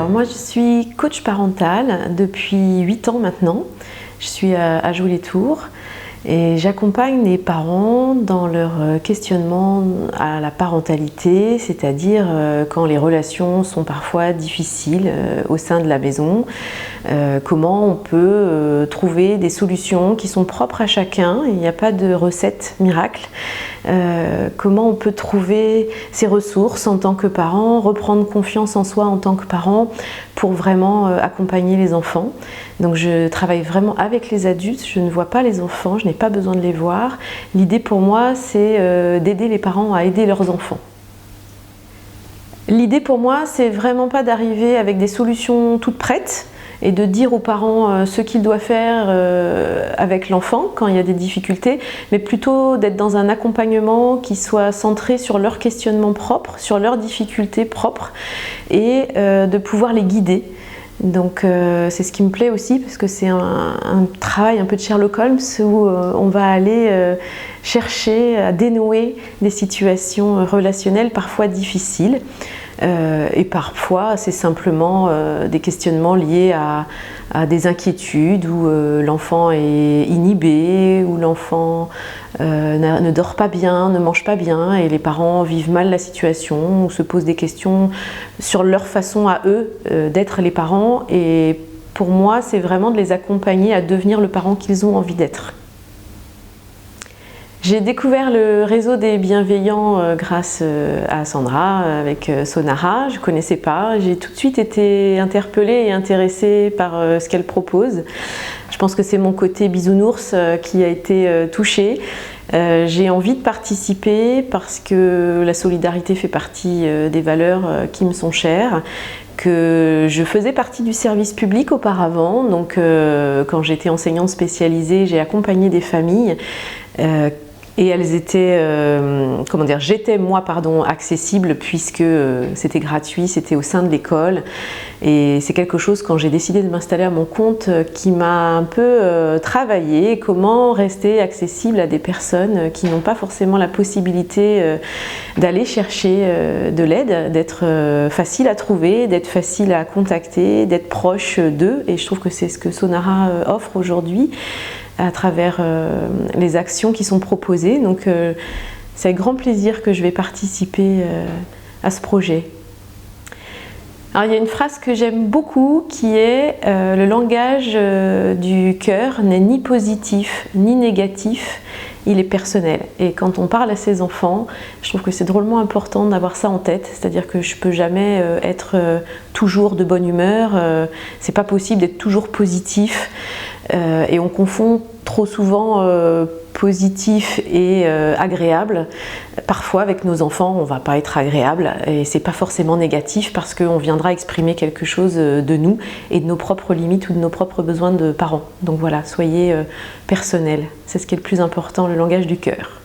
Alors moi je suis coach parental depuis 8 ans maintenant. Je suis à Joules-les-Tours et j'accompagne les parents dans leur questionnement à la parentalité, c'est-à-dire quand les relations sont parfois difficiles au sein de la maison, comment on peut trouver des solutions qui sont propres à chacun, il n'y a pas de recette miracle, comment on peut trouver ses ressources en tant que parent, reprendre confiance en soi en tant que parent pour vraiment accompagner les enfants. Donc je travaille vraiment avec les adultes, je ne vois pas les enfants, je n'ai pas besoin de les voir. L'idée pour moi, c'est d'aider les parents à aider leurs enfants. L'idée pour moi, c'est vraiment pas d'arriver avec des solutions toutes prêtes et de dire aux parents ce qu'ils doivent faire avec l'enfant quand il y a des difficultés, mais plutôt d'être dans un accompagnement qui soit centré sur leurs questionnements propres, sur leurs difficultés propres et de pouvoir les guider. Donc c'est ce qui me plaît aussi parce que c'est un travail un peu de Sherlock Holmes où on va aller chercher à dénouer des situations relationnelles parfois difficiles et parfois c'est simplement des questionnements liés à des inquiétudes où l'enfant est inhibé, où l'enfant ne dort pas bien, ne mange pas bien et les parents vivent mal la situation ou se posent des questions sur leur façon à eux d'être les parents et pour moi c'est vraiment de les accompagner à devenir le parent qu'ils ont envie d'être. J'ai découvert le réseau des bienveillants grâce à Sandra avec Sonara, je ne connaissais pas, j'ai tout de suite été interpellée et intéressée par ce qu'elle propose. Je pense que c'est mon côté bisounours qui a été touché. J'ai envie de participer parce que la solidarité fait partie des valeurs qui me sont chères, que je faisais partie du service public auparavant, donc quand j'étais enseignante spécialisée, j'ai accompagné des familles et elles étaient, j'étais moi accessible puisque c'était gratuit, c'était au sein de l'école et c'est quelque chose quand j'ai décidé de m'installer à mon compte qui m'a un peu travaillé, comment rester accessible à des personnes qui n'ont pas forcément la possibilité d'aller chercher de l'aide, d'être facile à trouver, d'être facile à contacter, d'être proche d'eux et je trouve que c'est ce que Sonara offre aujourd'hui à travers les actions qui sont proposées. Donc c'est avec grand plaisir que je vais participer à ce projet. Alors, il y a une phrase que j'aime beaucoup qui est le langage du cœur n'est ni positif ni négatif, il est personnel. Et quand on parle à ses enfants, je trouve que c'est drôlement important d'avoir ça en tête, c'est-à-dire que je ne peux jamais être toujours de bonne humeur, c'est pas possible d'être toujours positif. Et on confond trop souvent positif et agréable. Parfois avec nos enfants on ne va pas être agréable et c'est pas forcément négatif parce qu'on viendra exprimer quelque chose de nous et de nos propres limites ou de nos propres besoins de parents. Donc voilà, soyez personnels, c'est ce qui est le plus important, le langage du cœur.